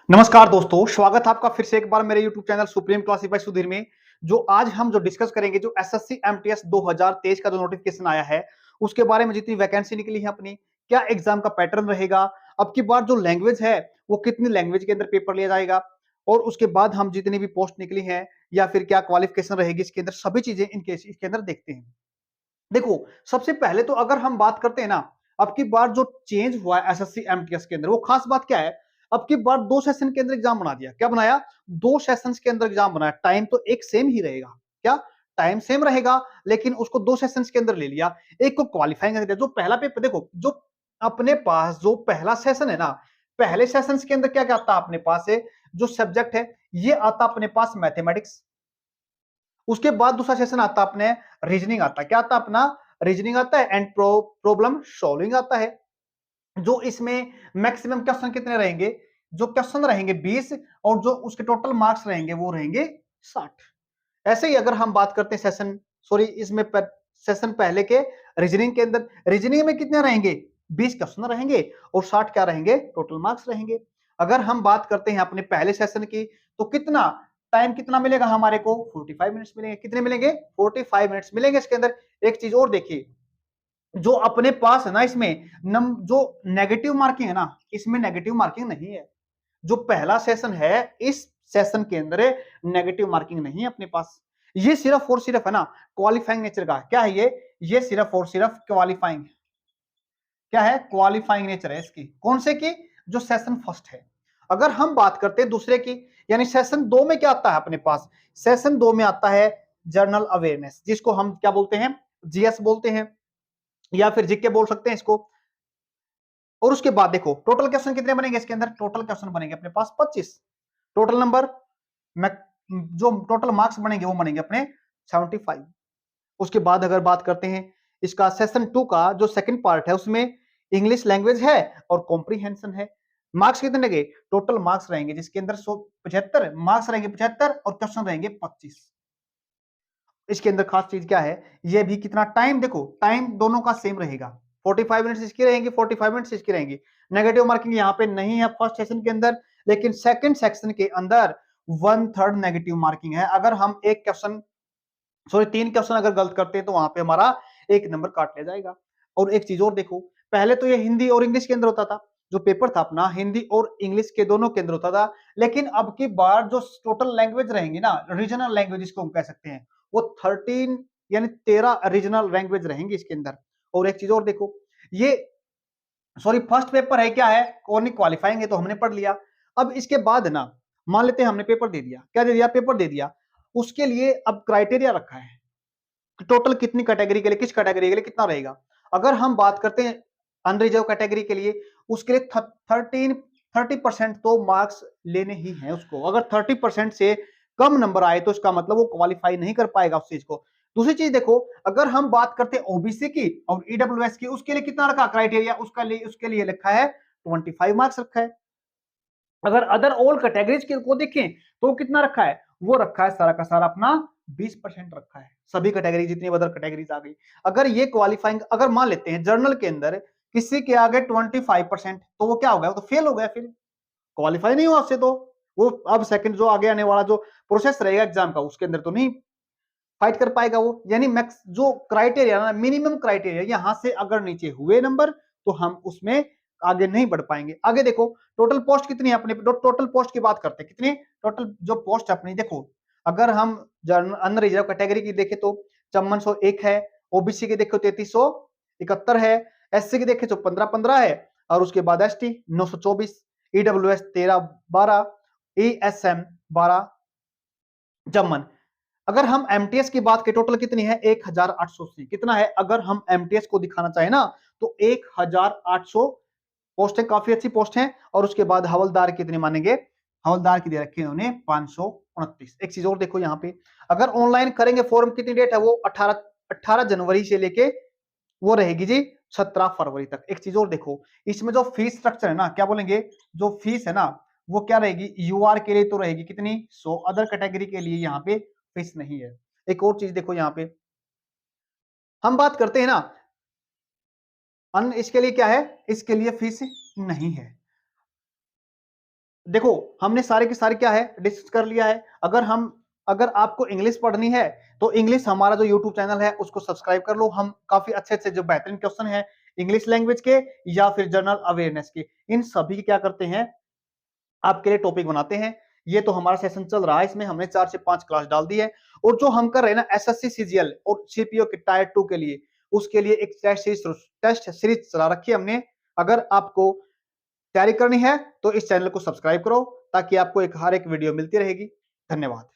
नमस्कार दोस्तों, स्वागत है आपका फिर से एक बार मेरे YouTube channel supreme classic by Sudhir में। जो आज हम जो डिस्कस करेंगे, जो एसएससी एमटीएस 2023 का जो नोटिफिकेशन आया है, उसके बारे में जितनी वैकेंसी निकली है अपनी, क्या एग्जाम का पैटर्न रहेगा, अब की बार जो लैंग्वेज है वो कितनी लैंग्वेज के अंदर पेपर लिया जाएगा, और उसके बाद हम जितनी भी पोस्ट निकली है या फिर क्या क्वालिफिकेशन रहेगी इसके अंदर, सभी चीजें इनके इसके अंदर देखते हैं। देखो, सबसे पहले तो अगर हम बात करते हैं ना, अब की बार जो चेंज हुआ है एसएससी एमटीएस के अंदर, वो खास बात क्या है? अब की बार 2 सेशन के अंदर एग्जाम बना दिया। क्या बनाया? 2 सेशंस के अंदर एग्जाम बनाया। टाइम तो एक सेम ही रहेगा। क्या? टाइम सेम रहेगा, लेकिन उसको 2 सेशंस के अंदर ले लिया। एक को क्वालीफाइंग कर दिया। जो पहला पेपर देखो, जो अपने पास जो पहला सेशन है ना, पहले सेशंस के अंदर क्या-क्या आता है अपने पास है, जो सब्जेक्ट है, ये आता अपने पास मैथमेटिक्स। उसके बाद दूसरा सेशन आता है अपने रीजनिंग आता है। क्या आता है अपना? रीजनिंग आता है एंड प्रॉब्लम सॉल्विंग आता है। जो इसमें मैक्सिमम क्वेश्चन कितने रहेंगे? जो क्वेश्चन रहेंगे 20, और जो उसके टोटल मार्क्स रहेंगे वो रहेंगे 60। ऐसे ही अगर हम बात करते हैं सेशन, सॉरी, इसमें सेशन पहले के रीजनिंग के अंदर, रीजनिंग में कितने रहेंगे? 20 क्वेश्चन रहेंगे और 60 क्या रहेंगे? टोटल मार्क्स रहेंगे। अगर हम बात करते हैं अपने पहले सेशन की, तो कितना टाइम कितना मिलेगा हमारे को? 45 मिनट्स मिलेंगे। कितने मिलेंगे? 45 मिनट्स मिलेंगे इसके अंदर। एक चीज और देखिए, जो अपने पास है ना, इसमें जो नेगेटिव मार्किंग है ना, इसमें नेगेटिव मार्किंग नहीं है। जो पहला सेशन है, इस सेशन के अंदर नेगेटिव मार्किंग नहीं है अपने पास। ये सिर्फ और सिर्फ है ना क्वालिफाइंग नेचर का। क्या है ये सिर्फ और सिर्फ क्वालिफाइंग, क्या है? क्वालिफाइंग नेचर है इसकी। कौन से की? जो सेशन फर्स्ट है। अगर हम बात करते हैं दूसरे की, यानी सेशन 2 में क्या आता है अपने पास? सेशन 2 में आता है जनरल अवेयरनेस, जिसको हम क्या बोलते हैं? जीएस बोलते हैं, या फिर जीके बोल सकते हैं इसको। और उसके बाद देखो, टोटल क्वेश्चन कितने बनेंगे इसके अंदर? टोटल क्वेश्चन बनेंगे अपने पास 25। टोटल नंबर, जो टोटल मार्क्स बनेंगे वो बनेंगे अपने 75। उसके बाद अगर बात करते हैं इसका सेशन 2 का, जो सेकंड पार्ट है, उसमें इंग्लिश लैंग्वेज है और कॉम्प्रीहेंशन है। मार्क्स कितने लगे? टोटल मार्क्स रहेंगे जिसके अंदर 75 मार्क्स रहेंगे, 75, और क्वेश्चन रहेंगे 25। इसके अंदर खास चीज क्या है? ये भी कितना टाइम, देखो टाइम दोनों का सेम रहेगा। 45 मिनट्स इसकी रहेंगी, 45 मिनट्स इसकी रहेंगी। नेगेटिव मार्किंग यहाँ पे नहीं है फर्स्ट सेशन के अंदर, लेकिन सेकंड सेक्शन के अंदर 1/3 नेगेटिव मार्किंग है। अगर हम एक क्वेश्चन, सॉरी 3 क्वेश्चन अगर गलत करते हैं, तो वहां पे हमारा 1 नंबर काट लिया जाएगा। और एक चीज और देखो, पहले तो ये हिंदी और इंग्लिश के अंदर होता था। जो पेपर था अपना, हिंदी और इंग्लिश के दोनों के अंदर होता था। लेकिन अब की बार जो टोटल लैंग्वेज रहेंगी ना, रीजनल लैंग्वेज इसको हम कह सकते हैं, वो 13, यानी 13 रीजनल लैंग्वेज रहेंगी इसके अंदर। और एक चीज और देखो, ये, सॉरी, फर्स्ट पेपर है, क्या है? कौन क्वालिफाइंग है, तो हमने पढ़ लिया। अब इसके बाद ना, मान लेते हैं हमने पेपर दे दिया। क्या दे दिया? पेपर दे दिया। उसके लिए अब क्राइटेरिया रखा है, टोटल कितनी कैटेगरी के लिए, किस कैटेगरी के लिए कितना रहेगा। अगर हम बात करते हैं अनरिजर्व कैटेगरी के लिए, उसके लिए 30% तो मार्क्स लेने ही हैं उसको। अगर 30% से कम नंबर आए, तो इसका मतलब वो क्वालिफाई नहीं कर पाएगा उस चीज को। दूसरी चीज देखो, अगर हम बात करते हैं ओबीसी की और ईडब्ल्यूएस की, उसके लिए कितना रखा क्राइटेरिया? उसके लिए लिखा है 25 मार्क्स रखा है। अगर अदर ऑल कैटेगरीज को देखें, तो कितना रखा है? वो रखा है सारा का सारा अपना 20% रखा है। सभी कैटेगरी, जितनी अदर कैटेगरीज आ गई। अगर ये क्वालिफाइंग, अगर मान लेते हैं जर्नल के अंदर किसी के आगे 25%, तो वो क्या हो गया? वो तो फेल हो गया, फिर क्वालिफाई नहीं हुआ उससे। तो वो अब सेकंड जो आगे आने वाला जो प्रोसेस रहेगा एग्जाम का, उसके अंदर तो नहीं फाइट कर पाएगा वो। यानी मैक्स जो क्राइटेरिया ना, मिनिमम क्राइटेरिया, यहां से अगर नीचे हुए नंबर, तो हम उसमें आगे नहीं बढ़ पाएंगे। आगे देखो, टोटल पोस्ट कितनी है अपने? टोटल पोस्ट की बात करते हैं, कितनी टोटल जो पोस्ट अपनी, देखो अगर हम अनरिजर्व कैटेगरी की देखें तो 5401 है, ओबीसी की देखो 3371 है, एससी की देखें तो 1515 है, और उसके बाद एसटी 924, ईडब्ल्यूएस 1312, ईएसएम 12 अगर हम एमटीएस की बात करें, टोटल कितनी है? 1880। कितना है? अगर हम एमटीएस को दिखाना चाहे ना, तो 1800 पोस्ट है, काफी अच्छी पोस्ट है। और उसके बाद हवलदार कितने मानेंगे? हवलदार की दे रखी है उन्होंने 529। एक चीज और देखो यहाँ पे, अगर ऑनलाइन करेंगे फॉर्म, कितनी डेट है? वो 18 जनवरी से लेके वो रहेगी जी 17 फरवरी तक। एक चीज और देखो, इसमें जो फीस स्ट्रक्चर है ना, क्या बोलेंगे, जो फीस है ना, वो क्या रहेगी? यूआर के लिए तो रहेगी कितनी? 100। अदर कैटेगरी के लिए यहाँ पे फीस नहीं है। एक और चीज देखो यहाँ पे, हम बात करते हैं ना इसके लिए क्या है? इसके लिए फीस नहीं है। देखो हमने सारे के सारे क्या है डिस्कस कर लिया है। अगर आपको इंग्लिश पढ़नी है तो इंग्लिश हमारा जो यूट्यूब चैनल है उसको सब्सक्राइब कर लो। हम काफी अच्छे अच्छे जो बेहतरीन क्वेश्चन है इंग्लिश लैंग्वेज के या फिर जनरल अवेयरनेस के, इन सभी की क्या करते हैं आपके लिए टॉपिक बनाते हैं। ये तो हमारा सेशन चल रहा है, इसमें हमने 4 से 5 क्लास डाल दी है। और जो हम कर रहे हैं ना एसएससी सीजीएल और सीपीओ के टायर 2 के लिए, उसके लिए एक टेस्ट सीरीज चला रखी है हमने। अगर आपको तैयारी करनी है तो इस चैनल को सब्सक्राइब करो ताकि आपको हर एक वीडियो मिलती रहेगी। धन्यवाद।